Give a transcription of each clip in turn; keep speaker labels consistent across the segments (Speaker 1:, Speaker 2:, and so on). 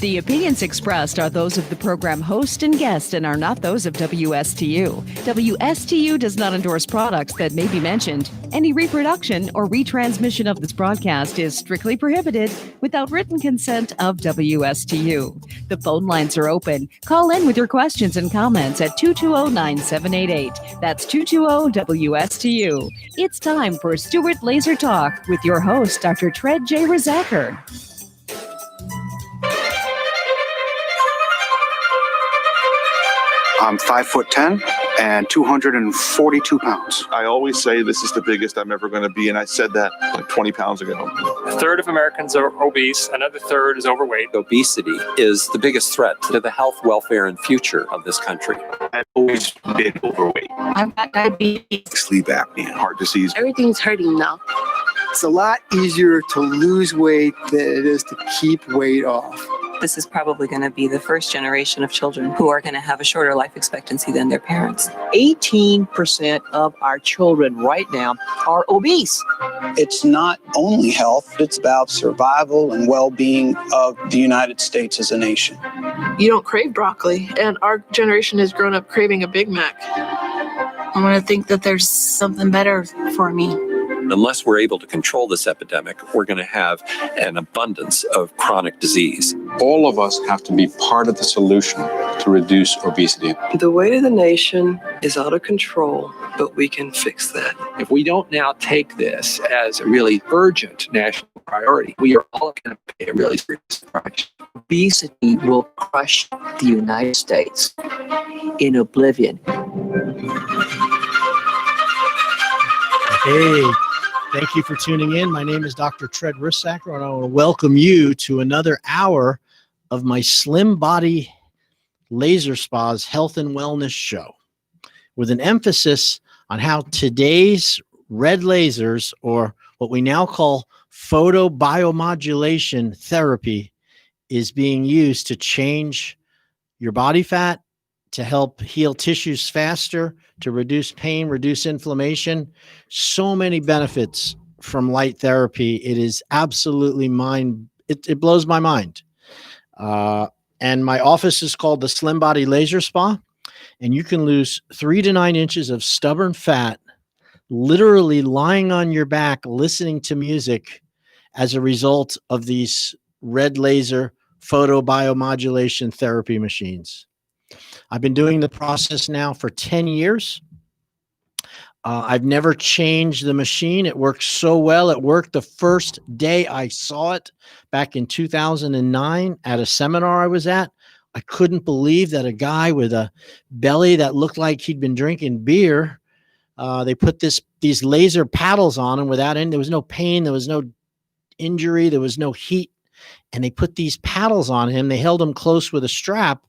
Speaker 1: The opinions expressed are those of the program host and guest and are not those of WSTU. WSTU does not endorse products that may be mentioned. Any reproduction or retransmission of this broadcast is strictly prohibited without written consent of WSTU. The phone lines are open. Call in with your questions and comments at 220-9788. That's 220-WSTU. It's time for Stuart Laser Talk with your host, Dr. Tred J. Rizacker.
Speaker 2: I'm 5'10" and 242 pounds.
Speaker 3: I always say this is the biggest I'm ever going to be, and I said that like 20 pounds ago.
Speaker 4: A third of Americans are obese, another third is overweight.
Speaker 5: Obesity is the biggest threat to the health, welfare, and future of this country.
Speaker 6: I've always been overweight.
Speaker 7: I've got diabetes.
Speaker 3: Sleep apnea, heart disease.
Speaker 7: Everything's hurting now.
Speaker 8: It's a lot easier to lose weight than it is to keep weight off.
Speaker 9: This is probably going to be the first generation of children who are going to have a shorter life expectancy than their parents.
Speaker 10: 18% of our children right now are obese.
Speaker 11: It's not only health, it's about survival and well-being of the United States as a nation.
Speaker 12: You don't crave broccoli, and our generation has grown up craving a Big Mac.
Speaker 7: I'm going to think that there's something better for me.
Speaker 5: Unless we're able to control this epidemic, we're going to have an abundance of chronic disease.
Speaker 13: All of us have to be part of the solution to reduce obesity.
Speaker 14: The weight of the nation is out of control, but we can fix that.
Speaker 15: If we don't now take this as a really urgent national priority, we are all going to pay a really serious price.
Speaker 10: Obesity will crush the United States in oblivion.
Speaker 16: Hey. Thank you for tuning in. My name is Dr. Tred Rizacker, and I want to welcome you to another hour of my Slim Body Laser Spa's Health and Wellness Show, with an emphasis on how today's red lasers, or what we now call photobiomodulation therapy, is being used to change your body fat, to help heal tissues faster, to reduce pain, reduce inflammation. So many benefits from light therapy. It is absolutely it blows my mind. And my office is called the Slim Body Laser Spa. And you can lose 3 to 9 inches of stubborn fat, literally lying on your back, listening to music, as a result of these red laser photobiomodulation therapy machines. I've been doing the process now for 10 years. I've never changed the machine. It works so well. It worked the first day I saw it back in 2009 at a seminar I was at. I couldn't believe that a guy with a belly that looked like he'd been drinking beer, they put these laser paddles on him without any, there was no pain, there was no injury, there was no heat. And they put these paddles on him. They held him close with a strap.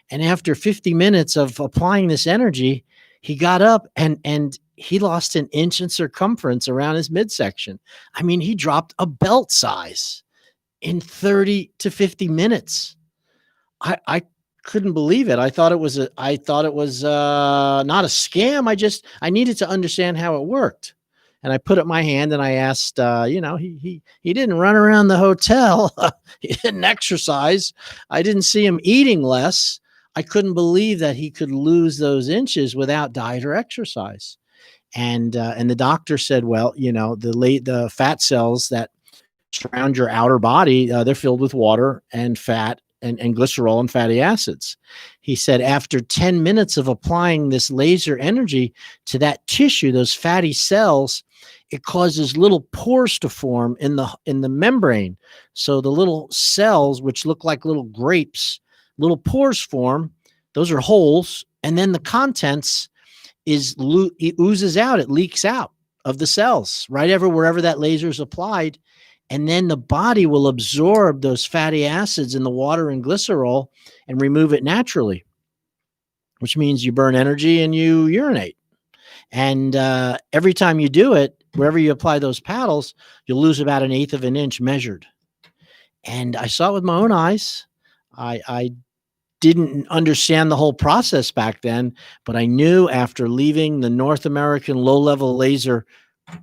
Speaker 16: And after 50 minutes of applying this energy, he got up and he lost an inch in circumference around his midsection. I mean, he dropped a belt size in 30 to 50 minutes. I couldn't believe it. I thought it was not a scam. I needed to understand how it worked. And I put up my hand and I asked, he didn't run around the hotel. He didn't exercise. I didn't see him eating less. I couldn't believe that he could lose those inches without diet or exercise. And the doctor said, well, the fat cells that surround your outer body, they're filled with water and fat and glycerol and fatty acids. He said after 10 minutes of applying this laser energy to that tissue, those fatty cells, it causes little pores to form in the membrane. So the little cells, which look like little grapes, little pores form. Those are holes. And then the contents it oozes out. It leaks out of the cells wherever that laser is applied. And then the body will absorb those fatty acids in the water and glycerol and remove it naturally, which means you burn energy and you urinate. And every time you do it, wherever you apply those paddles, you'll lose about 1/8 of an inch measured. And I saw it with my own eyes. I didn't understand the whole process back then, but I knew after leaving the North American Low-Level Laser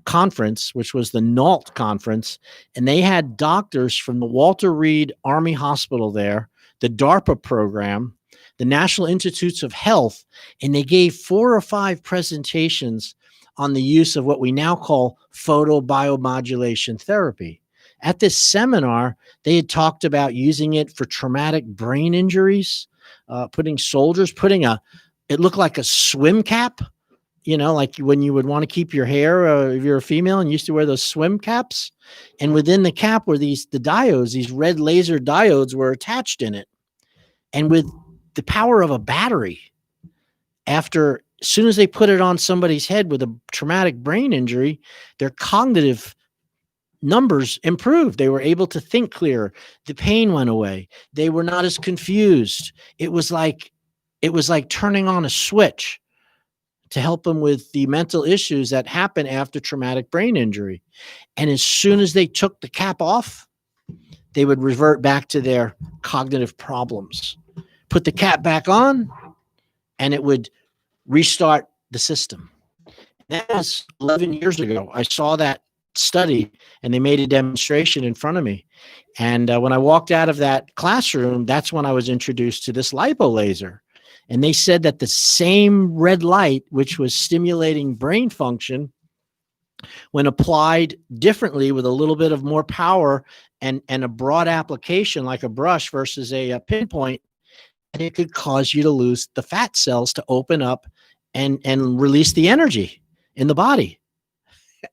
Speaker 16: Conference, which was the NALT conference, and they had doctors from the Walter Reed Army Hospital there the DARPA program, the National Institutes of Health, and they gave 4 or 5 presentations on the use of what we now call photobiomodulation therapy. At this seminar, they had talked about using it for traumatic brain injuries, putting it looked like a swim cap, like when you would want to keep your hair, if you're a female and used to wear those swim caps. And within the cap were the diodes, these red laser diodes were attached in it. And with the power of a battery, as soon as they put it on somebody's head with a traumatic brain injury, their cognitive numbers improved. They were able to think clearer. The pain went away. They were not as confused. It was like turning on a switch to help them with the mental issues that happen after traumatic brain injury. And as soon as they took the cap off, they would revert back to their cognitive problems. Put the cap back on, and it would restart the system. That was 11 years ago. I saw that study, and they made a demonstration in front of me. And when I walked out of that classroom, that's when I was introduced to this lipo laser. And they said that the same red light, which was stimulating brain function, when applied differently with a little bit of more power and a broad application like a brush versus a pinpoint, and it could cause you to lose the fat cells to open up and release the energy in the body.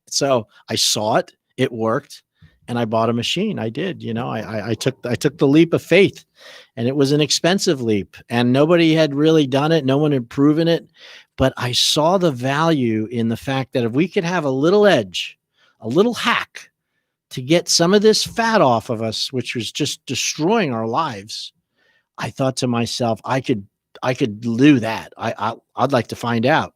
Speaker 16: So I saw it, it worked, and I bought a machine. I did, I took the leap of faith, and it was an expensive leap, and nobody had really done it. No one had proven it, but I saw the value in the fact that if we could have a little edge, a little hack to get some of this fat off of us, which was just destroying our lives, I thought to myself, I could do that. I'd like to find out,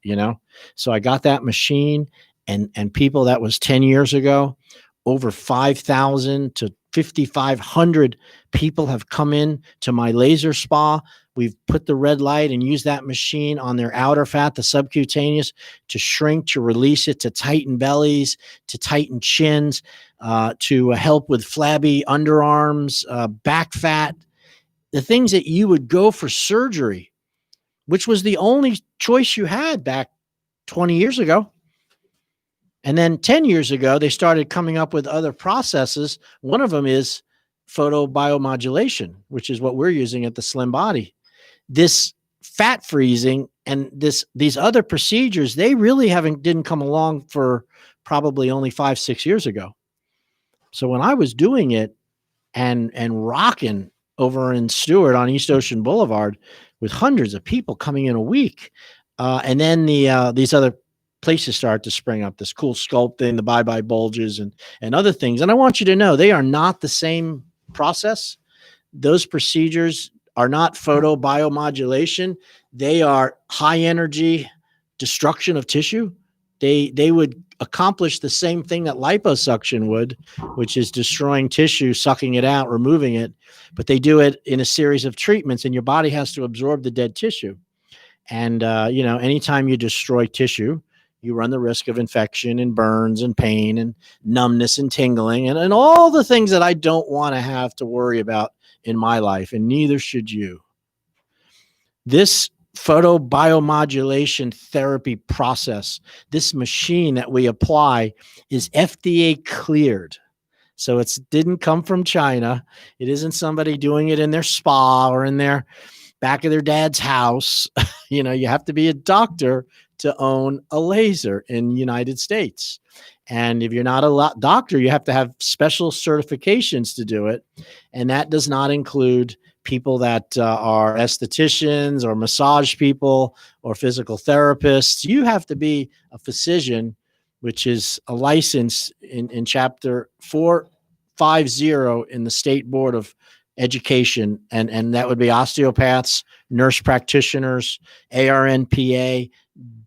Speaker 16: So I got that machine, and people, that was 10 years ago, over 5,000 to 5,500 people have come in to my laser spa. We've put the red light and used that machine on their outer fat, the subcutaneous, to shrink, to release it, to tighten bellies, to tighten chins, to help with flabby underarms, back fat, the things that you would go for surgery, which was the only choice you had back 20 years ago. And then 10 years ago, they started coming up with other processes. One of them is photobiomodulation, which is what we're using at the Slim Body. This fat freezing and these other procedures, they really didn't come along for probably only 5-6 years ago. So when I was doing it and rocking over in Stewart on East Ocean Boulevard with hundreds of people coming in a week, and then these other places start to spring up, this cool sculpting, the bye-bye bulges and other things. And I want you to know they are not the same process. Those procedures are not photobiomodulation. They are high energy destruction of tissue. They would accomplish the same thing that liposuction would, which is destroying tissue, sucking it out, removing it. But they do it in a series of treatments, and your body has to absorb the dead tissue. And, anytime you destroy tissue, you run the risk of infection and burns and pain and numbness and tingling and all the things that I don't want to have to worry about in my life, and neither should you. This photobiomodulation therapy process, this machine that we apply, is FDA cleared. So it didn't come from China. It isn't somebody doing it in their spa or in their back of their dad's house. You have to be a doctor to own a laser in the United States. And if you're not a doctor, you have to have special certifications to do it. And that does not include people that are estheticians or massage people or physical therapists. You have to be a physician, which is a license in chapter 450 in the State Board of Education. And that would be osteopaths, nurse practitioners, ARNPA,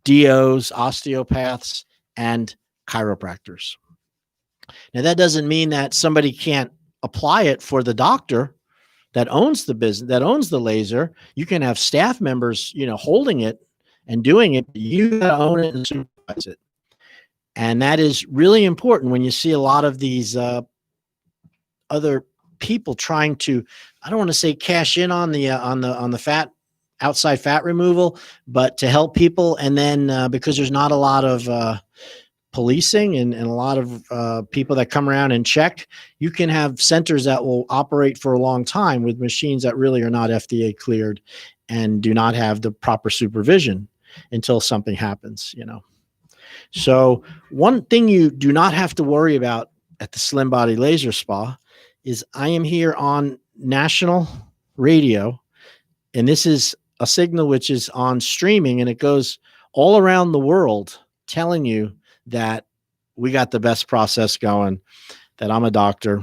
Speaker 16: DOs, osteopaths, and chiropractors. Now, that doesn't mean that somebody can't apply it for the doctor that owns the business, that owns the laser. You can have staff members, holding it and doing it. You gotta own it and supervise it. And that is really important when you see a lot of these other people trying to, I don't want to say cash in on the fat, outside fat removal, but to help people. And then because there's not a lot of policing and a lot of people that come around and check, you can have centers that will operate for a long time with machines that really are not FDA cleared and do not have the proper supervision until something happens, you know. So one thing you do not have to worry about at the Slim Body Laser Spa is I am here on national radio, and this is a signal which is on streaming, and it goes all around the world telling you that we got the best process going, that I'm a doctor,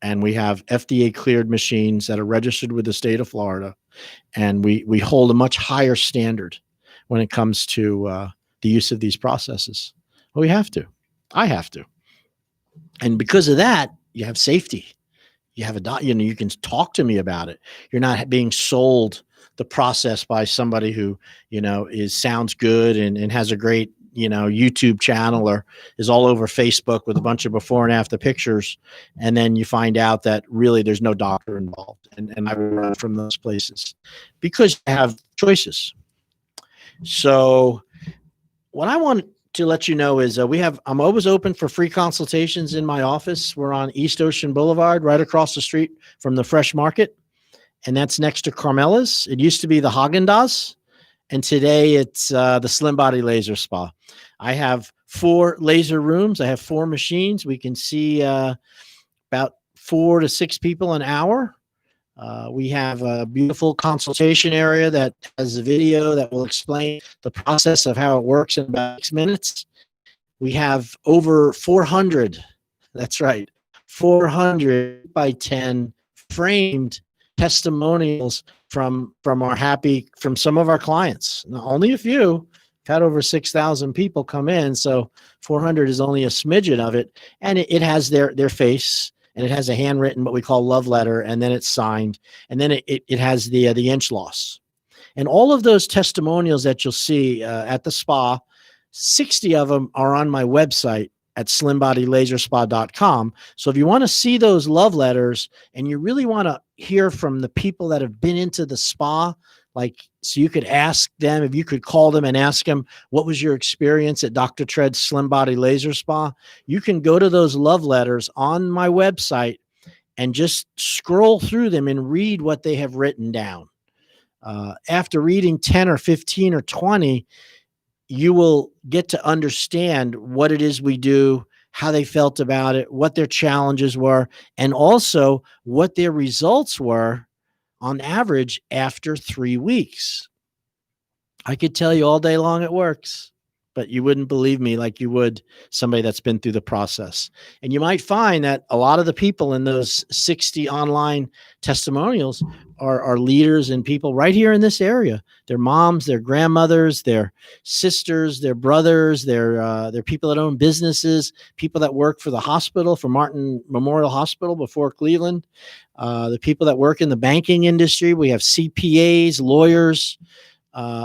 Speaker 16: and we have FDA cleared machines that are registered with the state of Florida, and we hold a much higher standard when it comes to the use of these processes. Well, we have to. I have to. And because of that, you have safety. You have you can talk to me about it. You're not being sold the process by somebody who, sounds good and has a great, YouTube channel or is all over Facebook with a bunch of before and after pictures. And then you find out that really there's no doctor involved. And I would run from those places because you have choices. So what I want to let you know is I'm always open for free consultations in my office. We're on East Ocean Boulevard, right across the street from the Fresh Market. And that's next to Carmela's. It used to be the Haagen-Dazs, and today it's the Slim Body Laser Spa. I have 4 laser rooms. I have 4 machines. We can see about 4 to 6 people an hour. We have a beautiful consultation area that has a video that will explain the process of how it works in about 6 minutes. We have over 400, that's right, 400 by 10 framed testimonials from some of our clients. Now, only a few. We've had over 6,000 people come in, so 400 is only a smidgen of it, and it has their face, and it has a handwritten what we call love letter, and then it's signed, and then it has the inch loss, and all of those testimonials that you'll see at the spa, 60 of them are on my website at slimbodylaserspa.com. So if you want to see those love letters and you really want to hear from the people that have been into the spa, so you could ask them, if you could call them and ask them, what was your experience at Dr. Tread's Slim Body Laser Spa? You can go to those love letters on my website and just scroll through them and read what they have written down. After reading 10 or 15 or 20, you will get to understand what it is we do, how they felt about it, what their challenges were, and also what their results were on average after 3 weeks. I could tell you all day long it works, but you wouldn't believe me like you would somebody that's been through the process. And you might find that a lot of the people in those 60 online testimonials are leaders and people right here in this area. Their moms, their grandmothers, their sisters, their brothers, their people that own businesses, people that work for the hospital, for Martin Memorial Hospital before Cleveland, the people that work in the banking industry. We have CPAs, lawyers,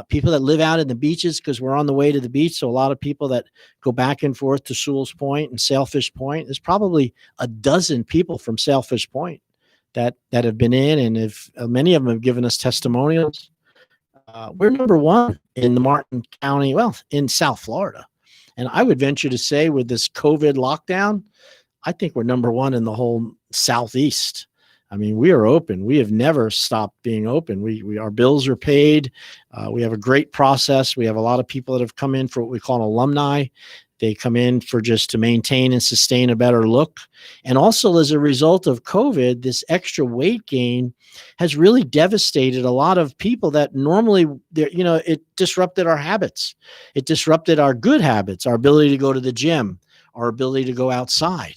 Speaker 16: people that live out in the beaches because we're on the way to the beach. So a lot of people that go back and forth to Sewell's Point and Sailfish Point. There's probably a dozen people from Sailfish Point that have been in, and if many of them have given us testimonials. We're number 1 in the Martin County, in South Florida. And I would venture to say with this COVID lockdown, I think we're number 1 in the whole Southeast. I mean, we are open. We have never stopped being open. Our bills are paid. We have a great process. We have a lot of people that have come in for what we call an alumni. They come in for just to maintain and sustain a better look. And also as a result of COVID, this extra weight gain has really devastated a lot of people that normally, it disrupted our habits. It disrupted our good habits, our ability to go to the gym, our ability to go outside.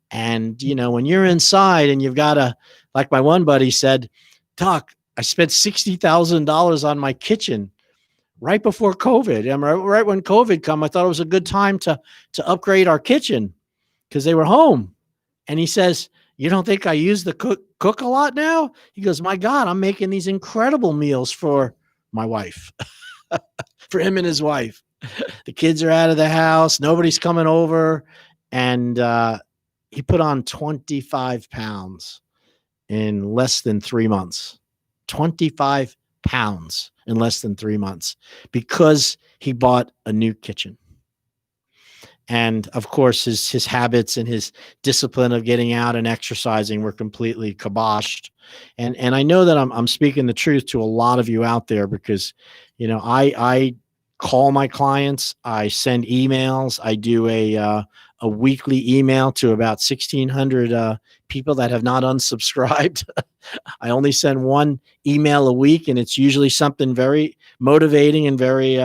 Speaker 16: And, when you're inside and you've got like my one buddy said, Doc, I spent $60,000 on my kitchen right before COVID. Right when COVID come, I thought it was a good time to upgrade our kitchen because they were home. And he says, you don't think I use the cook a lot now? He goes, my God, I'm making these incredible meals for my wife, for him and his wife. The kids are out of the house. Nobody's coming over. And he put on 25 pounds in less than 3 months. 25 pounds in less than 3 months because he bought a new kitchen. And of course, his habits and his discipline of getting out and exercising were completely kiboshed. And I know that I'm speaking the truth to a lot of you out there because, you know, I call my clients, I send emails, I do a weekly email to about 1,600 people that have not unsubscribed. I only send one email a week, and it's usually something very motivating and very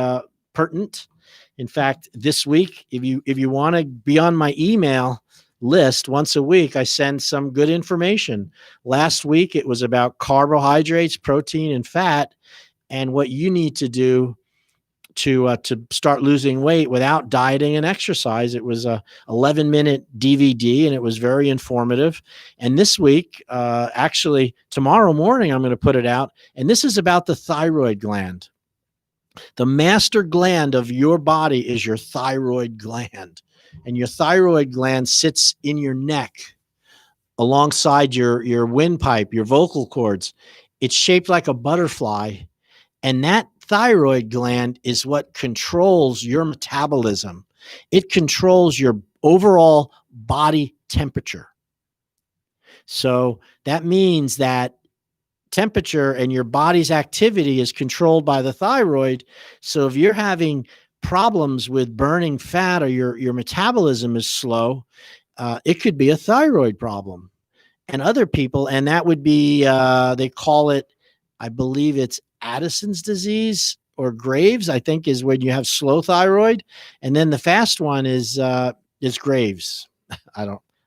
Speaker 16: pertinent. In fact, this week, if you want to be on my email list once a week, I send some good information. Last week, it was about carbohydrates, protein, and fat, and what you need to do to start losing weight without dieting and exercise. It was a 11-minute DVD, and it was very informative. And this week, actually tomorrow morning, I'm going to put it out, and this is about the thyroid gland. The master gland of your body is your thyroid gland, and your thyroid gland sits in your neck alongside your windpipe, your vocal cords. It's shaped like a butterfly, and that thyroid gland is what controls your metabolism. It controls your overall body temperature. So that means that temperature and your body's activity is controlled by the thyroid. So if you're having problems with burning fat or your metabolism is slow, it could be a thyroid problem. And other people, and that would be, they call it, I believe it's Addison's disease or Graves, I think, is when you have slow thyroid. And then the fast one is Graves.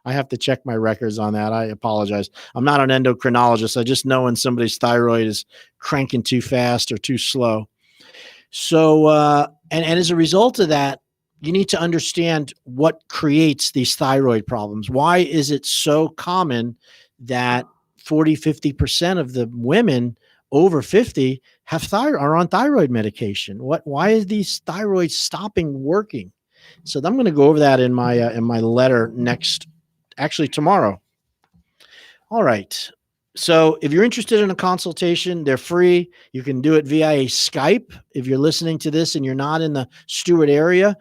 Speaker 16: I have to check my records on that. I apologize. I'm not an endocrinologist. I just know when somebody's thyroid is cranking too fast or too slow. So, and as a result of that, you need to understand what creates these thyroid problems. Why is it so common that 40, 50% of the women over 50 are on thyroid medication? Why is these thyroids stopping working? So I'm going to go over that in my letter tomorrow. All right. So if you're interested in a consultation, they're free. You can do it via a Skype. If you're listening to this and you're not in the Stewart area,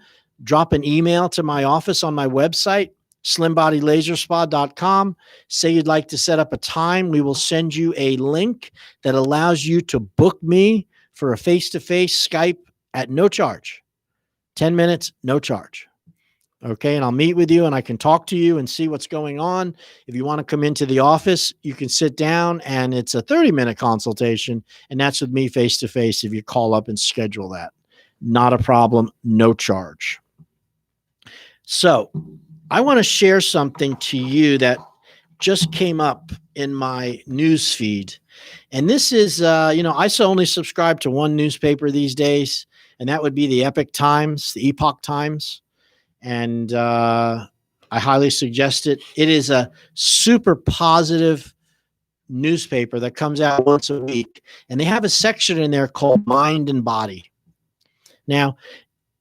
Speaker 16: drop an email to my office on my website, slimbodylaserspa.com. Say you'd like to set up a time. We will send you a link that allows you to book me for a face-to-face Skype at no charge. 10 minutes, no charge. Okay, and I'll meet with you and I can talk to you and see what's going on. If you want to come into the office, you can sit down and it's a 30-minute consultation, and that's with me face-to-face if you call up and schedule that. Not a problem, no charge. So I want to share something to you that just came up in my news feed. And this is, I only subscribe to one newspaper these days, and that would be the Epoch Times. And I highly suggest it. It is a super positive newspaper that comes out once a week, and they have a section in there called Mind and Body. Now,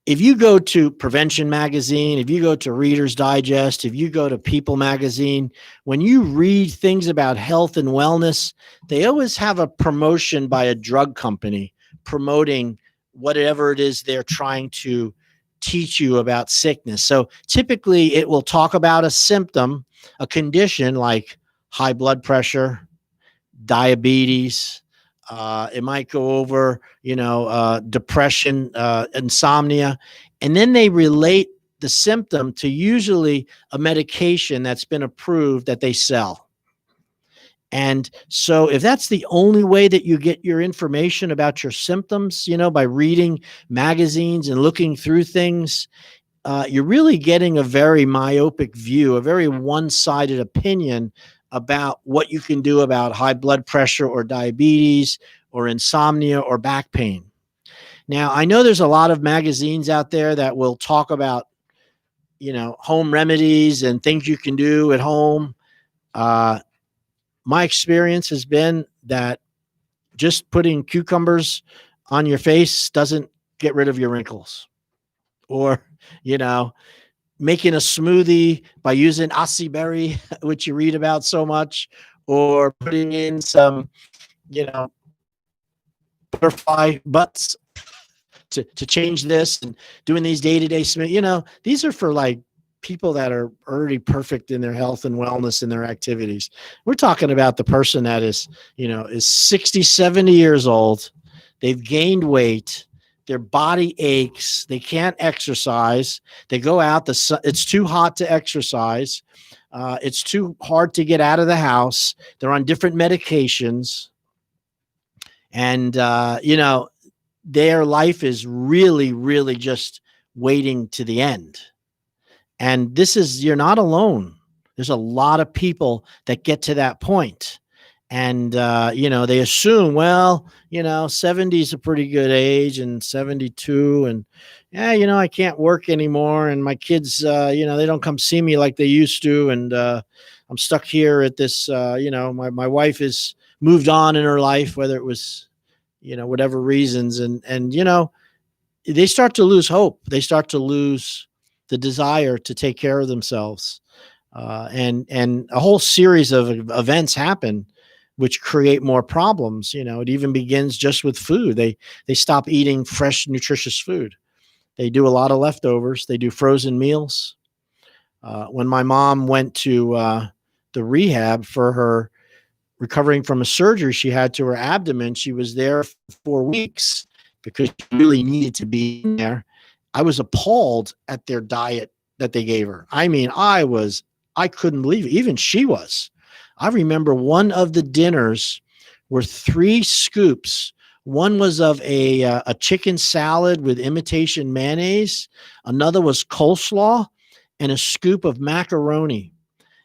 Speaker 16: if you go to Prevention Magazine, if you go to Reader's Digest, if you go to People Magazine, when you read things about health and wellness, they always have a promotion by a drug company promoting whatever it is they're trying to teach you about sickness. So typically it will talk about a symptom, a condition like high blood pressure, diabetes. It might go over, depression, insomnia, and then they relate the symptom to usually a medication that's been approved that they sell. And so if that's the only way that you get your information about your symptoms, by reading magazines and looking through things, you're really getting a very myopic view, a very one-sided opinion about what you can do about high blood pressure or diabetes or insomnia or back pain. Now, I know there's a lot of magazines out there that will talk about, home remedies and things you can do at home. My experience has been that just putting cucumbers on your face doesn't get rid of your wrinkles. Or, making a smoothie by using acai berry, which you read about so much, or putting in some, butterfly butts to change this and doing these day-to-day, these are for like people that are already perfect in their health and wellness and their activities. We're talking about the person that is 60, 70 years old. They've gained weight. Their body aches. They can't exercise. They go out. It's too hot to exercise. It's too hard to get out of the house. They're on different medications. And, their life is really, really just waiting to the end. And you're not alone. There's a lot of people that get to that point. And, they assume, 70 is a pretty good age, and 72, and I can't work anymore. And my kids, they don't come see me like they used to. And I'm stuck here at this, my wife has moved on in her life, whether it was, whatever reasons. And, they start to lose hope. They start to lose the desire to take care of themselves. And a whole series of events happen which create more problems. It even begins just with food. They stop eating fresh, nutritious food. They do a lot of leftovers. They do frozen meals. When my mom went to the rehab for her recovering from a surgery she had to her abdomen, she was there for 4 weeks because she really needed to be in there. I was appalled at their diet that they gave her. I mean, I couldn't believe it. Even she was. I remember one of the dinners were 3 scoops. One was of a chicken salad with imitation mayonnaise. Another was coleslaw and a scoop of macaroni.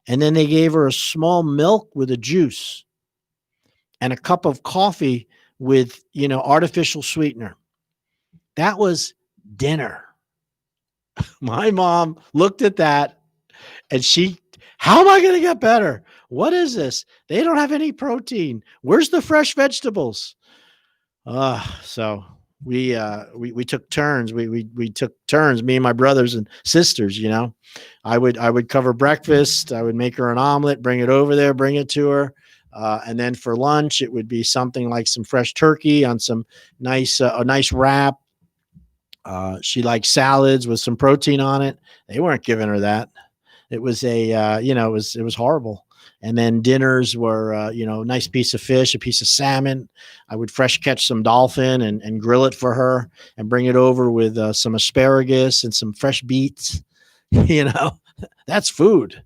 Speaker 16: And then they gave her a small milk with a juice and a cup of coffee with, artificial sweetener. That was dinner. My mom looked at that and how am I going to get better? What is this? They don't have any protein. Where's the fresh vegetables? So we took turns. We took turns, me and my brothers and sisters, I would cover breakfast. I would make her an omelet, bring it over there, bring it to her. And then for lunch, it would be something like some fresh turkey on some a nice wrap. She liked salads with some protein on it. They weren't giving her that. It was it was horrible. And then dinners were, a nice piece of fish, a piece of salmon. I would fresh catch some dolphin and grill it for her and bring it over with some asparagus and some fresh beets. That's food.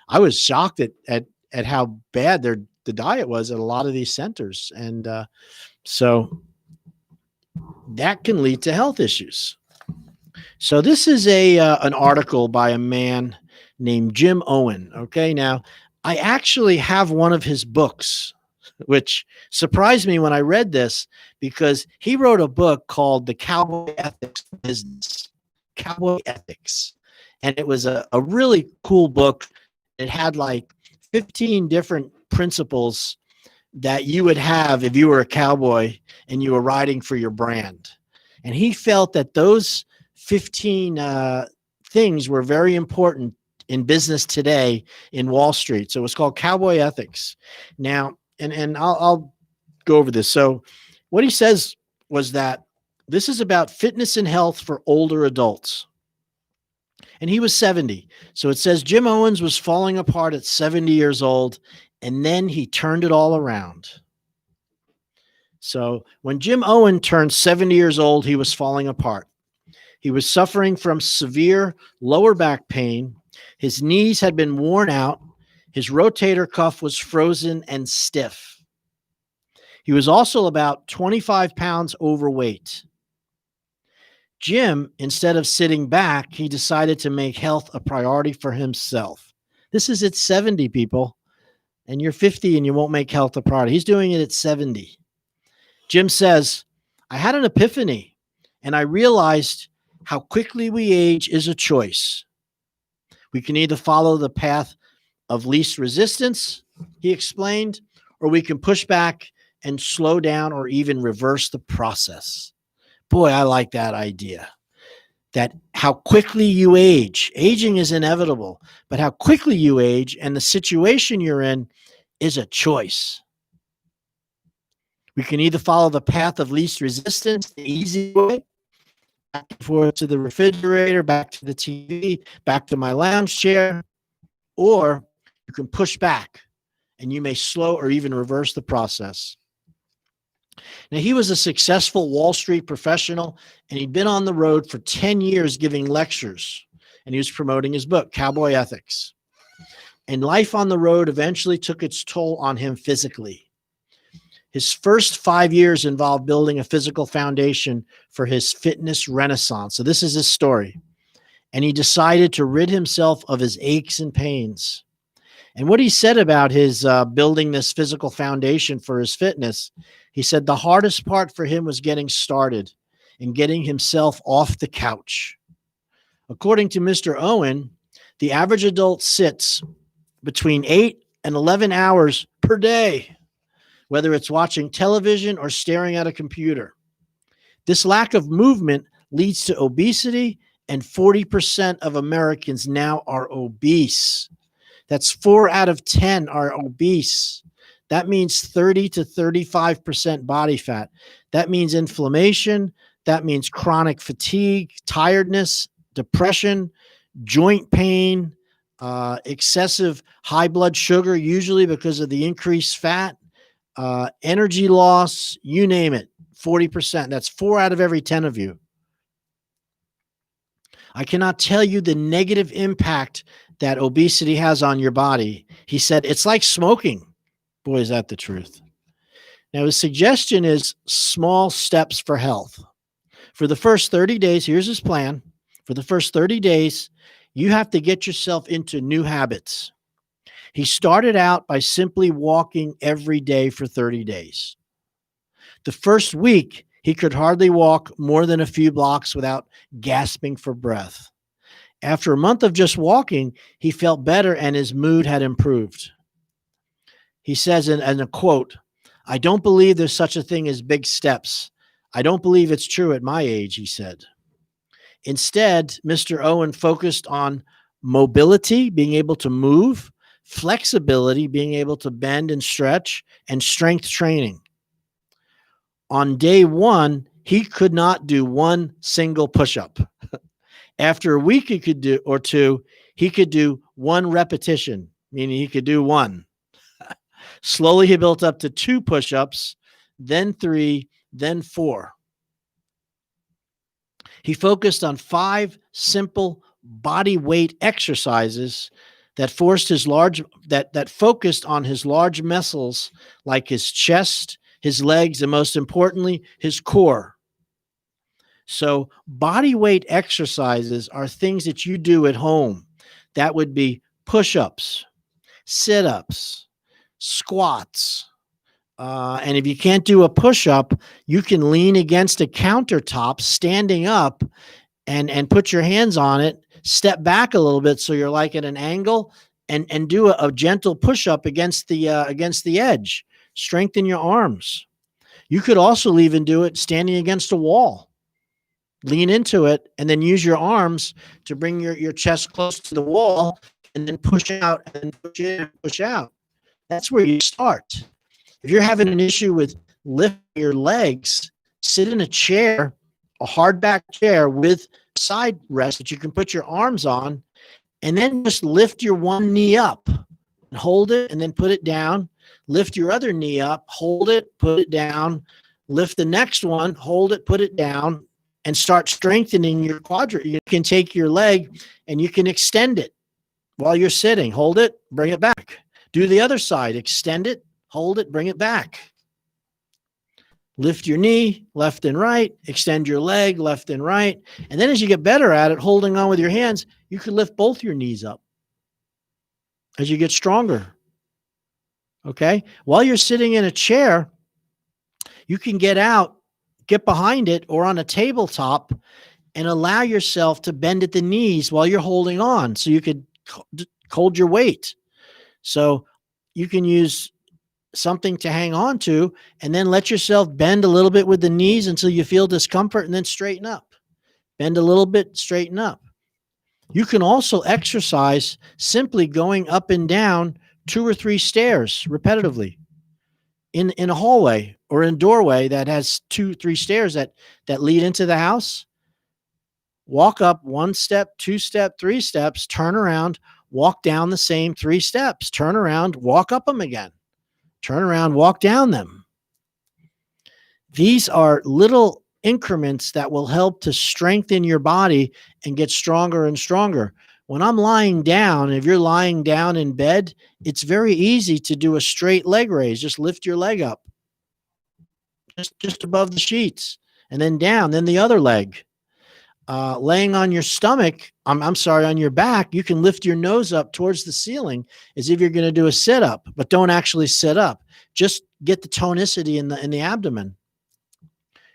Speaker 16: I was shocked at how bad the diet was at a lot of these centers. And so that can lead to health issues. So this is an article by a man named Jim Owen. Okay, now I actually have one of his books, which surprised me when I read this because he wrote a book called The Cowboy Ethics Business. Cowboy Ethics. And it was a really cool book. It had like 15 different principles that you would have if you were a cowboy and you were riding for your brand. And he felt that those 15 things were very important in business today in Wall Street. So it was called Cowboy Ethics. Now, and I'll go over this. So what he says was that this is about fitness and health for older adults. And he was 70. So it says Jim Owens was falling apart at 70 years old, and then he turned it all around. So when Jim Owen turned 70 years old, he was falling apart. He was suffering from severe lower back pain. His knees had been worn out. His rotator cuff was frozen and stiff. He was also about 25 pounds overweight. Jim, instead of sitting back, he decided to make health a priority for himself. This is at 70, people. And you're 50 and you won't make health a priority. He's doing it at 70. Jim says, I had an epiphany and I realized how quickly we age is a choice. We can either follow the path of least resistance, he explained, or we can push back and slow down or even reverse the process. Boy, I like that idea. That how quickly you age. Aging is inevitable, but how quickly you age and the situation you're in is a choice. We can either follow the path of least resistance, the easy way, back and forth to the refrigerator, back to the TV, back to my lounge chair, or you can push back and you may slow or even reverse the process. Now, he was a successful Wall Street professional, and he'd been on the road for 10 years giving lectures, and he was promoting his book, Cowboy Ethics. And life on the road eventually took its toll on him physically. His first 5 years involved building a physical foundation for his fitness renaissance. So this is his story. And he decided to rid himself of his aches and pains. And what he said about his building this physical foundation for his fitness, he said the hardest part for him was getting started and getting himself off the couch. According to Mr. Owen, the average adult sits between 8 and 11 hours per day, whether it's watching television or staring at a computer. This lack of movement leads to obesity, and 40% of Americans now are obese. That's 4 out of 10 are obese. That means 30 to 35% body fat. That means inflammation. That means chronic fatigue, tiredness, depression, joint pain, excessive high blood sugar, usually because of the increased fat, energy loss, you name it, 40%. That's 4 out of every 10 of you. I cannot tell you the negative impact that obesity has on your body. He said, it's like smoking. Boy, is that the truth. Now, his suggestion is small steps for health. For the first 30 days, here's his plan. For the first 30 days, you have to get yourself into new habits. He started out by simply walking every day for 30 days. The first week, he could hardly walk more than a few blocks without gasping for breath. After a month of just walking, he felt better and his mood had improved. He says in a quote, "I don't believe there's such a thing as big steps. I don't believe it's true at my age," he said. Instead, Mr. Owen focused on mobility, being able to move, flexibility, being able to bend and stretch, and strength training. On day 1, he could not do one single push-up. After a week he could do, or 2, he could do 1 repetition, meaning he could do 1. Slowly he built up to 2 push-ups, then 3, then 4. He focused on 5 simple body weight exercises that focused on his large muscles like his chest, his legs, and most importantly, his core. So body weight exercises are things that you do at home. That would be push-ups, sit-ups, squats. And if you can't do a push-up, you can lean against a countertop standing up and put your hands on it, step back a little bit so you're like at an angle, and do a gentle push-up against the edge. Strengthen your arms. You could also even do it standing against a wall. Lean into it and then use your arms to bring your chest close to the wall and then push out and push in and push out. That's where you start. If you're having an issue with lifting your legs, sit in a chair, a hardback chair with side rest that you can put your arms on, and then just lift your one knee up and hold it and then put it down. Lift your other knee up, hold it, put it down. Lift the next one, hold it, put it down, and start strengthening your quadrant. You can take your leg and you can extend it while you're sitting. Hold it, bring it back. Do the other side, extend it, hold it, bring it back. Lift your knee, left and right, extend your leg, left and right. And then as you get better at it, holding on with your hands, you can lift both your knees up as you get stronger. Okay? While you're sitting in a chair, you can get out, get behind it, or on a tabletop and allow yourself to bend at the knees while you're holding on so you could hold your weight. So you can use something to hang on to and then let yourself bend a little bit with the knees until you feel discomfort and then straighten up. Bend a little bit, straighten up. You can also exercise simply going up and down 2 or 3 stairs repetitively in a hallway or in a doorway that has 2, 3 stairs that lead into the house. Walk up 1 step, 2 step, 3 steps, turn around, walk down the same 3 steps, turn around, walk up them again, turn around, walk down them. These are little increments that will help to strengthen your body and get stronger and stronger. When I'm lying down, if you're lying down in bed, it's very easy to do a straight leg raise. Just lift your leg up just above the sheets and then down, then the other leg. Laying on your stomach, I'm sorry, on your back, you can lift your nose up towards the ceiling as if you're going to do a sit-up, but don't actually sit up. Just get the tonicity in the abdomen.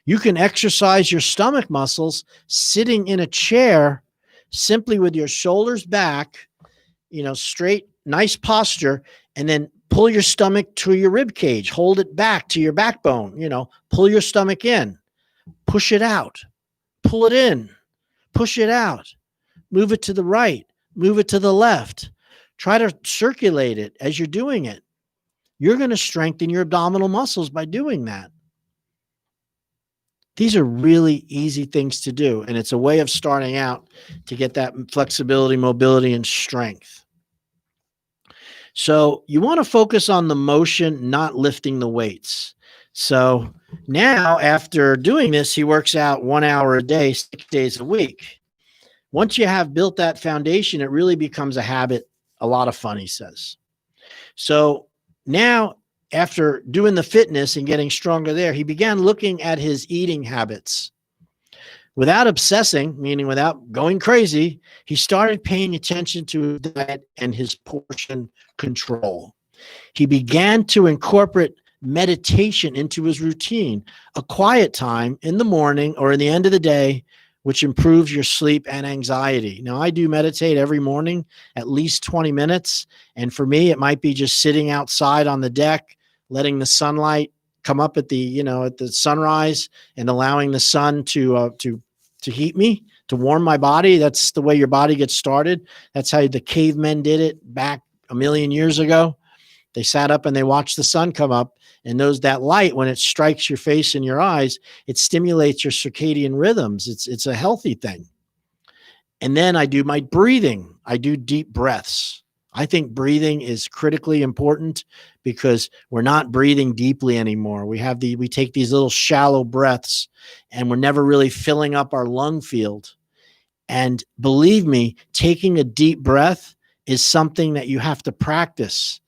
Speaker 16: You can exercise your stomach muscles sitting in a chair simply with your shoulders back, straight, nice posture, and then pull your stomach to your rib cage, hold it back to your backbone, pull your stomach in, push it out, pull it in, push it out, move it to the right, move it to the left. Try to circulate it as you're doing it. You're going to strengthen your abdominal muscles by doing that. These are really easy things to do, and it's a way of starting out to get that flexibility, mobility, and strength. So you want to focus on the motion, not lifting the weights. So now after doing this, he works out 1 hour a day, 6 days a week. Once you have built that foundation, it really becomes a habit. A lot of fun, he says. So now, after doing the fitness and getting stronger there, he began looking at his eating habits. Without obsessing, meaning without going crazy, he started paying attention to his diet and his portion control. He began to incorporate meditation into his routine, a quiet time in the morning or in the end of the day, which improves your sleep and anxiety. Now, I do meditate every morning, at least 20 minutes. And for me, it might be just sitting outside on the deck, letting the sunlight come up at the, at the sunrise and allowing the sun to heat me, to warm my body. That's the way your body gets started. That's how the cavemen did it back 1 million years ago. They sat up and they watched the sun come up, and that light, when it strikes your face and your eyes, it stimulates your circadian rhythms. It's a healthy thing. And then I do my breathing. I do deep breaths. I think breathing is critically important because we're not breathing deeply anymore. We take these little shallow breaths, and we're never really filling up our lung field. And believe me, taking a deep breath is something that you have to practice.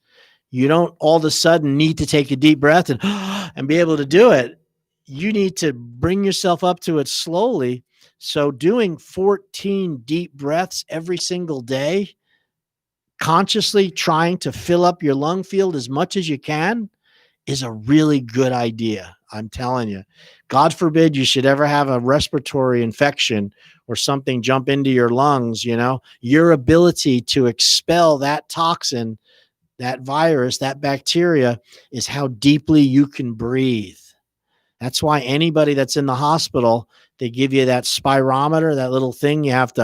Speaker 16: You don't all of a sudden need to take a deep breath and be able to do it. You need to bring yourself up to it slowly. So doing 14 deep breaths every single day, consciously trying to fill up your lung field as much as you can, is a really good idea. I'm telling you. God forbid you should ever have a respiratory infection or something jump into your lungs. Your ability to expel that toxin, that virus, that bacteria, is how deeply you can breathe. That's why anybody that's in the hospital, they give you that spirometer, that little thing you got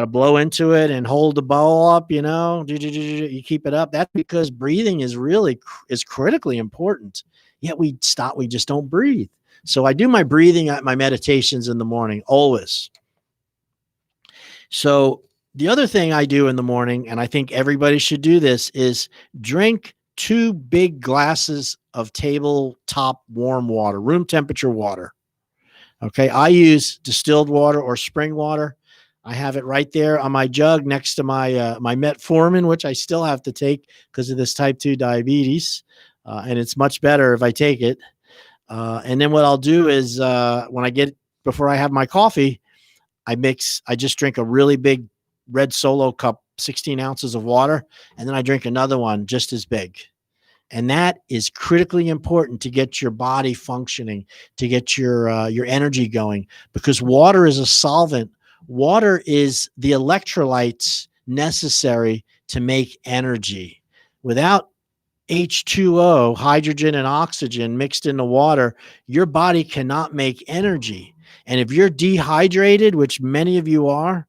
Speaker 16: to blow into it and hold the bowl up, you keep it up. That's because breathing is critically important. Yet we just don't breathe. So I do my breathing at my meditations in the morning, always. So the other thing I do in the morning, and I think everybody should do this, is drink 2 big glasses of tabletop warm water, room temperature water. Okay. I use distilled water or spring water. I have it right there on my jug next to my metformin, which I still have to take because of this type 2 diabetes. And it's much better if I take it. And then what I'll do is before I have my coffee, I just drink a really big red Solo cup, 16 ounces of water. And then I drink another one just as big. And that is critically important to get your body functioning, to get your energy going, because water is a solvent. Water is the electrolytes necessary to make energy. Without H2O, hydrogen and oxygen mixed in the water, your body cannot make energy. And if you're dehydrated, which many of you are,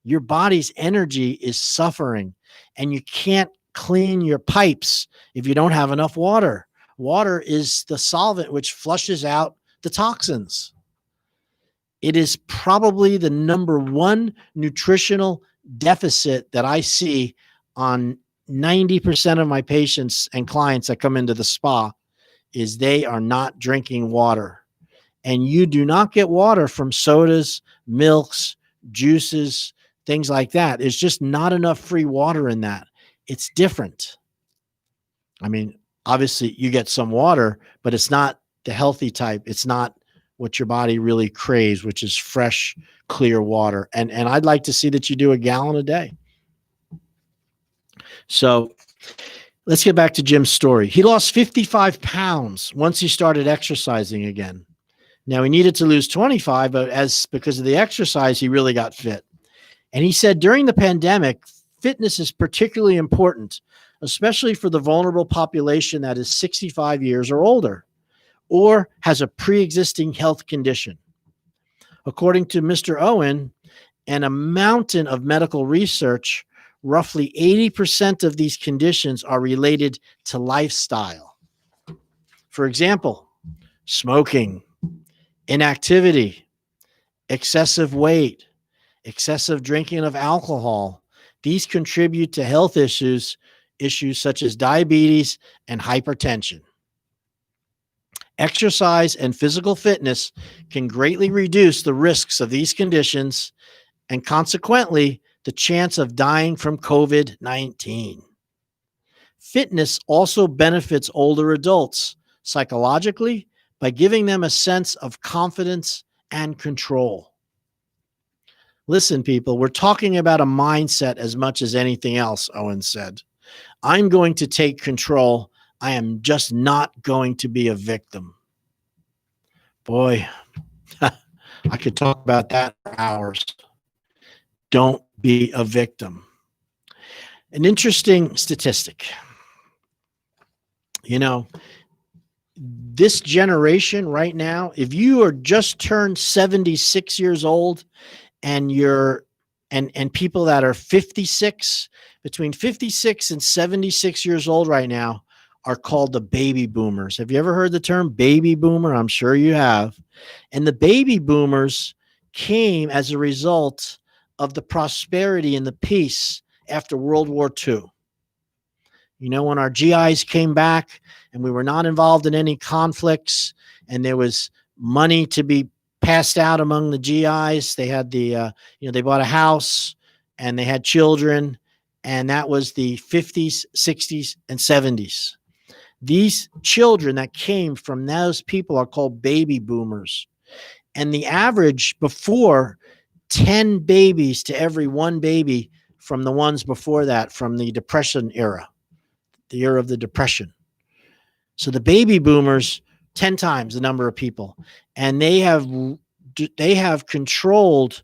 Speaker 16: your body's energy is suffering, and you can't clean your pipes if you don't have enough water. Water is the solvent which flushes out the toxins. It is probably the number one nutritional deficit that I see on 90% of my patients and clients that come into the spa is they are not drinking water. And you do not get water from sodas, milks, juices, things like that. There's just not enough free water in that. It's different. I mean, obviously you get some water, but it's not the healthy type. It's not what your body really craves, which is fresh, clear water. And I'd like to see that you do a gallon a day. So let's get back to Jim's story. He lost 55 pounds once he started exercising again. Now he needed to lose 25, but because of the exercise, he really got fit. And he said during the pandemic, fitness is particularly important, especially for the vulnerable population that is 65 years or older, or has a pre-existing health condition. According to Mr. Owen and a mountain of medical research, roughly 80% of these conditions are related to lifestyle. For example, smoking, inactivity, excessive weight, excessive drinking of alcohol. These contribute to health issues such as diabetes and hypertension. Exercise and physical fitness can greatly reduce the risks of these conditions and consequently the chance of dying from COVID-19. Fitness also benefits older adults psychologically by giving them a sense of confidence and control. Listen, people, we're talking about a mindset as much as anything else, Owen said. I'm going to take control. I am just not going to be a victim. Boy, I could talk about that for hours. Don't be a victim. An interesting statistic. You know, this generation right now, if you are just turned 76 years old and and people that are 56, between 56 and 76 years old right now are called the baby boomers. Have you ever heard the term baby boomer? I'm sure you have. And the baby boomers came as a result of the prosperity and the peace after World War II. You know, when our GIs came back and we were not involved in any conflicts and there was money to be passed out among the GIs, they had they bought a house and they had children, and that was the 50s, 60s, and 70s. These children that came from those people are called baby boomers. And the average before, 10 babies to every one baby from the ones before that, from the Depression era, the era of the Depression. So the baby boomers, 10 times the number of people. And they have controlled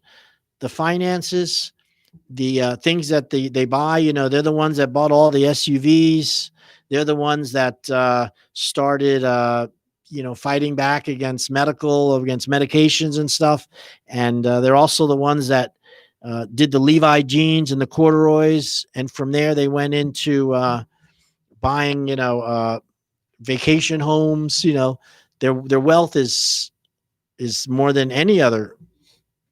Speaker 16: the finances, the things that they buy. You know, they're the ones that bought all the SUVs. They're the ones that started, fighting back against medications and stuff. And they're also the ones that did the Levi jeans and the corduroys. And from there, they went into buying, vacation homes. You know, their wealth is more than any other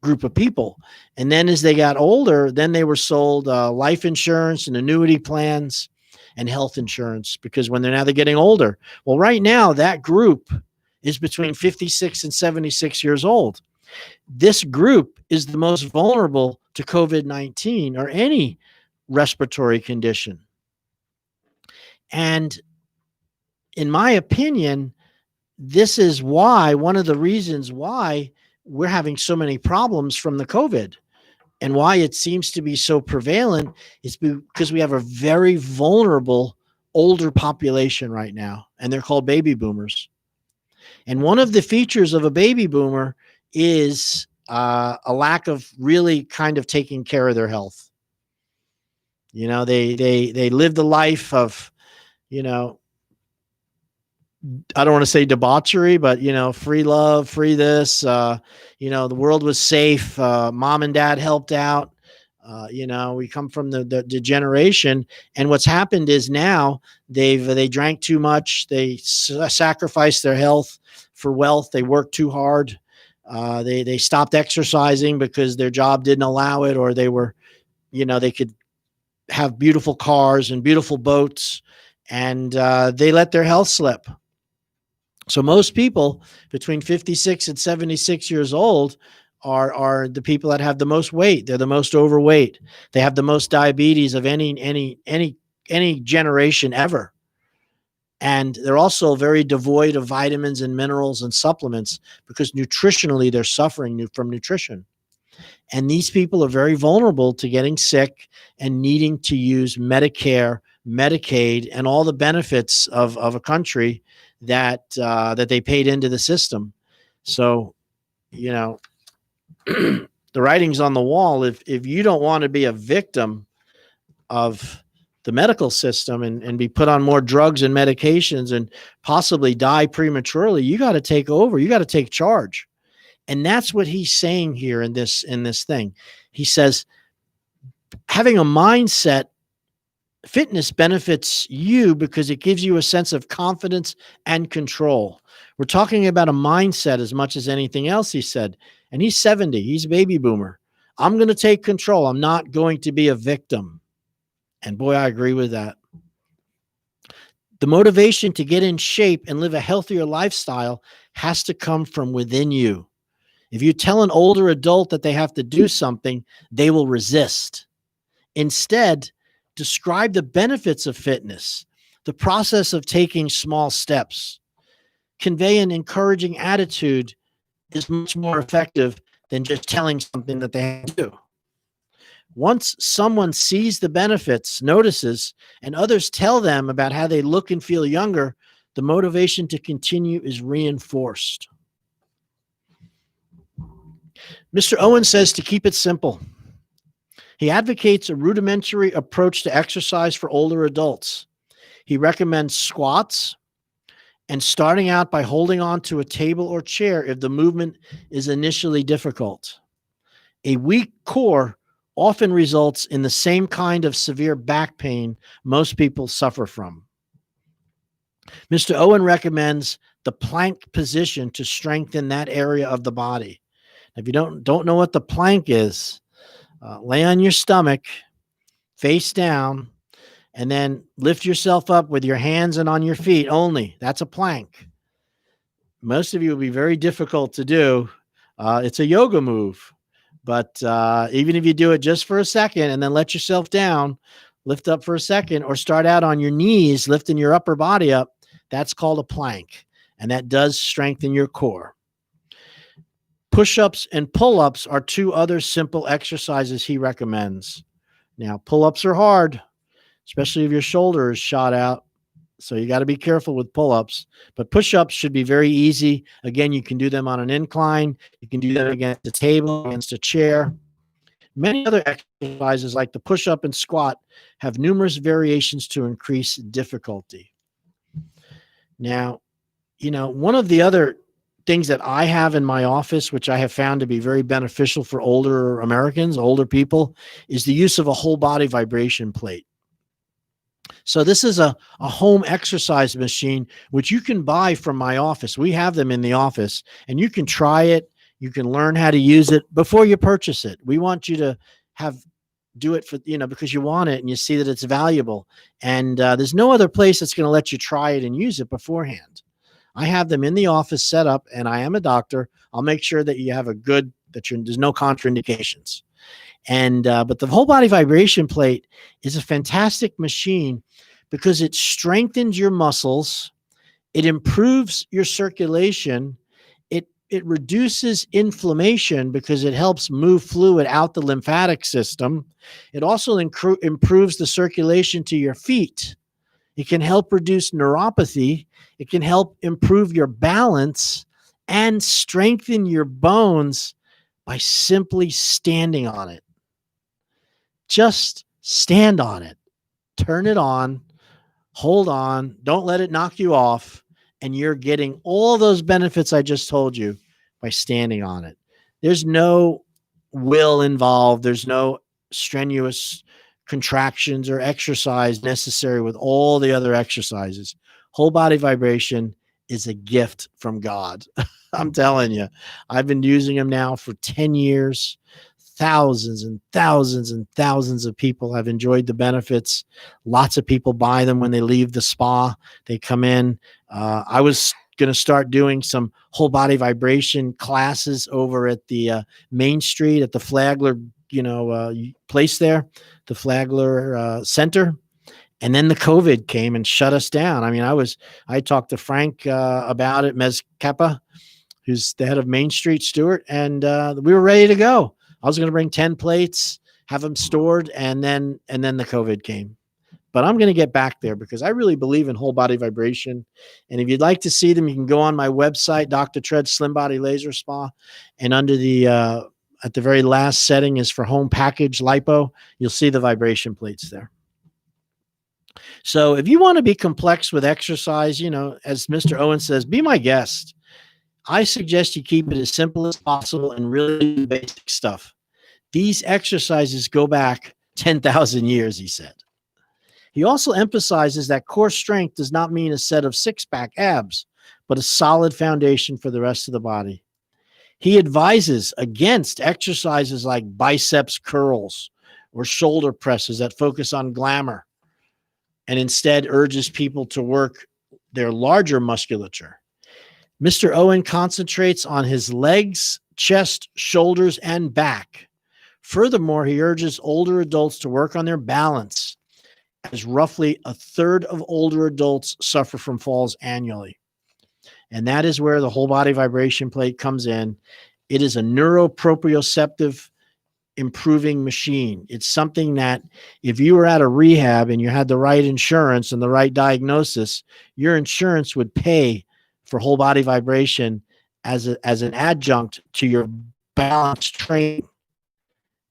Speaker 16: group of people. And then as they got older, then they were sold life insurance and annuity plans and health insurance, because when they're getting older. Well, right now, that group is between 56 and 76 years old. This group is the most vulnerable to COVID-19 or any respiratory condition. And in my opinion, this is why, one of the reasons why we're having so many problems from the COVID and why it seems to be so prevalent is because we have a very vulnerable older population right now, and they're called baby boomers. And one of the features of a baby boomer is a lack of really kind of taking care of their health. You know, they live the life of, I don't want to say debauchery, but, free love, free this, the world was safe. Mom and dad helped out. We come from the generation, and what's happened is now they drank too much. They sacrificed their health for wealth. They worked too hard. They stopped exercising because their job didn't allow it, or they were, they could have beautiful cars and beautiful boats, and they let their health slip. So most people between 56 and 76 years old are the people that have the most weight. They're the most overweight. They have the most diabetes of any generation ever. And they're also very devoid of vitamins and minerals and supplements because nutritionally they're suffering from nutrition. And these people are very vulnerable to getting sick and needing to use Medicare, Medicaid, and all the benefits of a country that they paid into the system. So, the writing's on the wall. If you don't want to be a victim of the medical system and be put on more drugs and medications and possibly die prematurely, you got to take over. You got to take charge. And that's what he's saying here in this thing. He says, having a mindset, fitness benefits you because it gives you a sense of confidence and control. We're talking about a mindset as much as anything else, he said. And he's 70. He's a baby boomer. I'm going to take control. I'm not going to be a victim. And boy, I agree with that. The motivation to get in shape and live a healthier lifestyle has to come from within you. If you tell an older adult that they have to do something, they will resist. Instead, describe the benefits of fitness, the process of taking small steps. Convey an encouraging attitude is much more effective than just telling something that they have to do. Once someone sees the benefits, notices, and others tell them about how they look and feel younger, the motivation to continue is reinforced. Mr. Owen says to keep it simple. He advocates a rudimentary approach to exercise for older adults. He recommends squats and starting out by holding on to a table or chair if the movement is initially difficult. A weak core often results in the same kind of severe back pain most people suffer from. Mr. Owen recommends the plank position to strengthen that area of the body. If you don't know what the plank is, lay on your stomach, face down, and then lift yourself up with your hands and on your feet only. That's a plank. Most of you will be very difficult to do. It's a yoga move. But even if you do it just for a second and then let yourself down, lift up for a second, or start out on your knees, lifting your upper body up, that's called a plank. And that does strengthen your core. Push-ups and pull-ups are two other simple exercises he recommends. Now, pull-ups are hard, especially if your shoulder is shot out. So you got to be careful with pull-ups. But push-ups should be very easy. Again, you can do them on an incline. You can do them against a table, against a chair. Many other exercises like the push-up and squat have numerous variations to increase difficulty. Now, one of the other things that I have in my office, which I have found to be very beneficial for older Americans, older people, is the use of a whole body vibration plate. So this is a home exercise machine, which you can buy from my office. We have them in the office, and you can try it. You can learn how to use it before you purchase it. We want you to do it for, because you want it and you see that it's valuable. And there's no other place that's going to let you try it and use it beforehand. I have them in the office set up, and I am a doctor. I'll make sure that you have there's no contraindications. And but the whole body vibration plate is a fantastic machine because it strengthens your muscles, it improves your circulation, it reduces inflammation because it helps move fluid out the lymphatic system. It also improves the circulation to your feet. It can help reduce neuropathy. It can help improve your balance and strengthen your bones by simply standing on it. Just stand on it. Turn it on. Hold on. Don't let it knock you off. And you're getting all those benefits I just told you by standing on it. There's no will involved. There's no strenuous contractions or exercise necessary with all the other exercises. Whole body vibration is a gift from God. I'm telling you, I've been using them now for 10 years. Thousands and thousands and thousands of people have enjoyed the benefits. Lots of people buy them when they leave the spa. They come in. I was going to start doing some whole body vibration classes over at the Main Street at the Flagler, place there, the Flagler Center. And then the COVID came and shut us down. I mean, I talked to Frank about it, Mez Kappa, who's the head of Main Street Stewart, and we were ready to go. I was going to bring 10 plates, have them stored, and then the COVID came. But I'm going to get back there because I really believe in whole body vibration. And if you'd like to see them, you can go on my website, Dr. Tread's Slim Body Laser Spa, and under the at the very last setting is for home package lipo. You'll see the vibration plates there. So if you want to be complex with exercise, as Mr. Owen says, be my guest. I suggest you keep it as simple as possible and really do basic stuff. These exercises go back 10,000 years, he said. He also emphasizes that core strength does not mean a set of six-pack abs, but a solid foundation for the rest of the body. He advises against exercises like biceps curls or shoulder presses that focus on glamour, and instead urges people to work their larger musculature. Mr. Owen concentrates on his legs, chest, shoulders, and back. Furthermore, he urges older adults to work on their balance, as roughly a third of older adults suffer from falls annually. And that is where the whole body vibration plate comes in. It is a neuroproprioceptive improving machine. It's something that if you were at a rehab and you had the right insurance and the right diagnosis, your insurance would pay for whole body vibration as an adjunct to your balance training.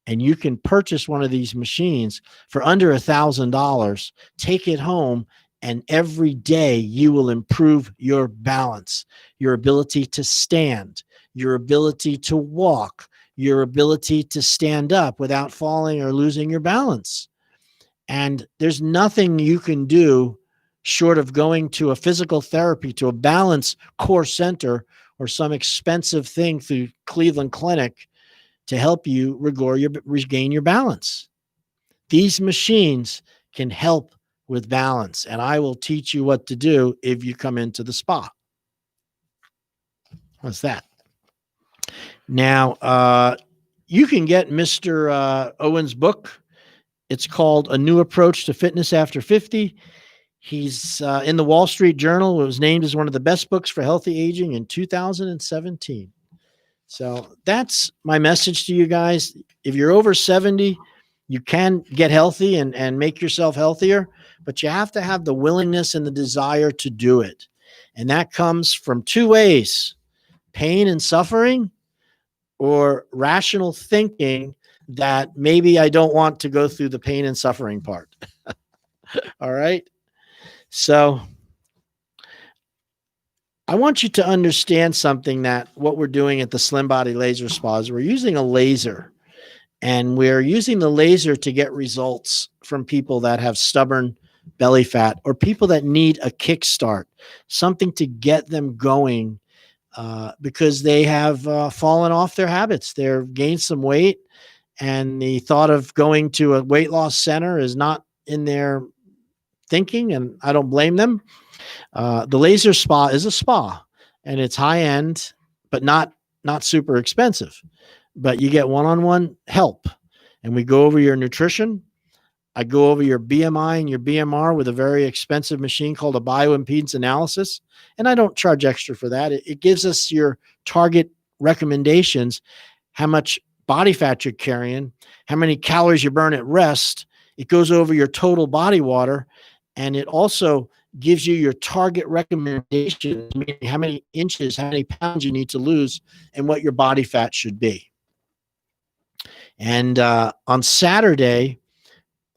Speaker 16: And you can purchase one of these machines for under $1,000, take it home, and every day you will improve your balance, your ability to stand, your ability to walk, your ability to stand up without falling or losing your balance. And there's nothing you can do short of going to a physical therapy, to a balance core center, or some expensive thing through Cleveland Clinic to help you regain your balance. These machines can help with balance, and I will teach you what to do if you come into the spa. What's that? Now, you can get Mr. Owen's book. It's called A New Approach to Fitness After 50. He's in the Wall Street Journal. It was named as one of the best books for healthy aging in 2017. So that's my message to you guys. If you're over 70, you can get healthy and make yourself healthier, but you have to have the willingness and the desire to do it. And that comes from two ways: pain and suffering, or rational thinking that maybe I don't want to go through the pain and suffering part. All right. So I want you to understand something, that what we're doing at the Slim Body Laser Spa is we're using a laser, and we're using the laser to get results from people that have stubborn belly fat or people that need a kickstart, something to get them going because they have fallen off their habits. They've gained some weight, and the thought of going to a weight loss center is not in their thinking, and I don't blame them. The laser spa is a spa, and it's high end, but not super expensive. But you get one-on-one help, and we go over your nutrition. I go over your BMI and your BMR with a very expensive machine called a bioimpedance analysis, and I don't charge extra for that. It gives us your target recommendations, how much body fat you're carrying, how many calories you burn at rest. It goes over your total body water, and it also gives you your target recommendations, meaning how many inches, how many pounds you need to lose, and what your body fat should be. And on Saturday,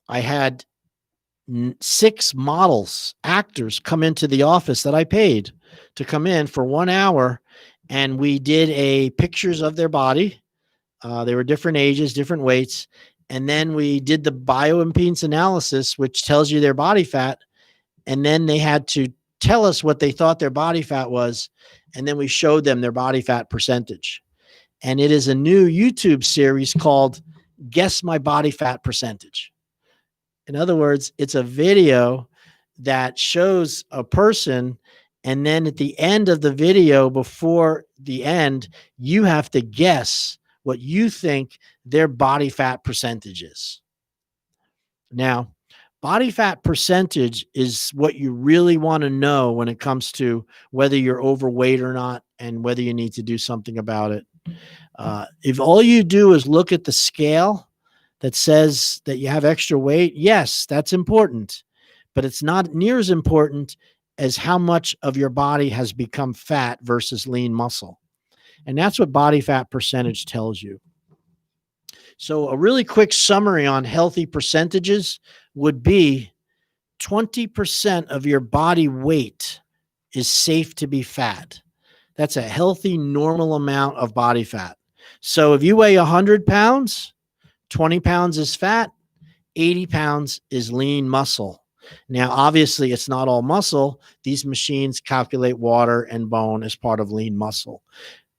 Speaker 16: I had 6 models, actors, come into the office that I paid to come in for 1 hour, and we did pictures of their body. They were different ages, different weights, And then we did the bioimpedance analysis, which tells you their body fat. And then they had to tell us what they thought their body fat was. And then we showed them their body fat percentage. And it is a new YouTube series called Guess My Body Fat Percentage. In other words, it's a video that shows a person, and then at the end of the video, before the end, you have to guess what you think their body fat percentage is. Now, body fat percentage is what you really want to know when it comes to whether you're overweight or not and whether you need to do something about it. If all you do is look at the scale that says that you have extra weight, yes, that's important, but it's not near as important as how much of your body has become fat versus lean muscle. And that's what body fat percentage tells you. So a really quick summary on healthy percentages would be 20% of your body weight is safe to be fat. That's a healthy, normal amount of body fat. So if you weigh 100 pounds, 20 pounds is fat, 80 pounds is lean muscle. Now, obviously, it's not all muscle. These machines calculate water and bone as part of lean muscle.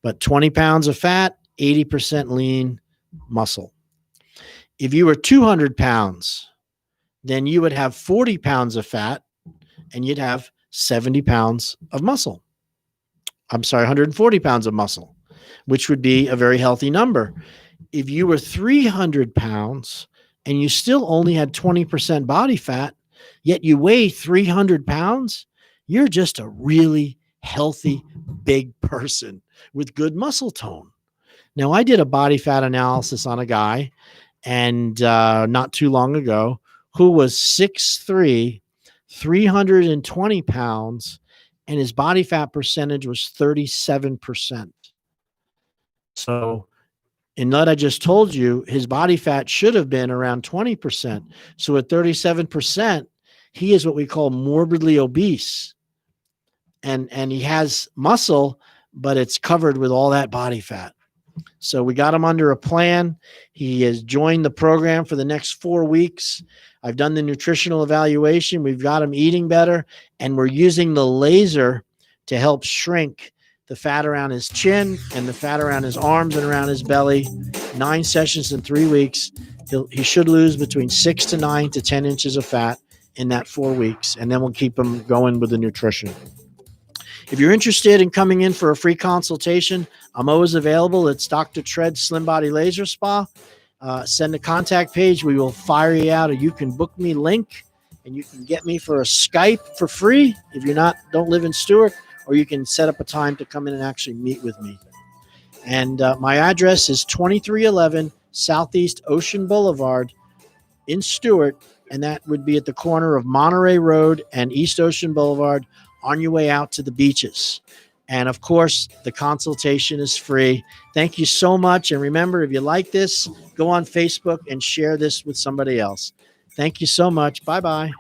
Speaker 16: But 20 pounds of fat, 80% lean muscle. If you were 200 pounds, then you would have 40 pounds of fat and you'd have 70 pounds of muscle. I'm sorry, 140 pounds of muscle, which would be a very healthy number. If you were 300 pounds and you still only had 20% body fat, yet you weigh 300 pounds, you're just a really healthy, big person with good muscle tone. Now, I did a body fat analysis on a guy and not too long ago who was 6'3", 320 pounds, and his body fat percentage was 37%. So in what I just told you, his body fat should have been around 20%. So at 37%, he is what we call morbidly obese. And he has muscle, but it's covered with all that body fat. So we got him under a plan. He has joined the program for the next 4 weeks. I've done the nutritional evaluation. We've got him eating better, and we're using the laser to help shrink the fat around his chin and the fat around his arms and around his belly. 9 sessions in 3 weeks. He should lose between 6 to 9 to 10 inches of fat in that 4 weeks, and then we'll keep him going with the nutrition. If you're interested in coming in for a free consultation, I'm always available. It's Dr. Tread's Slim Body Laser Spa. Send a contact page. We will fire you out, or you can book me link, and you can get me for a Skype for free if you don't live in Stewart, or you can set up a time to come in and actually meet with me. And my address is 2311 Southeast Ocean Boulevard in Stewart, and that would be at the corner of Monterey Road and East Ocean Boulevard on your way out to the beaches. And of course, the consultation is free. Thank you so much. And remember, if you like this, go on Facebook and share this with somebody else. Thank you so much. Bye-bye.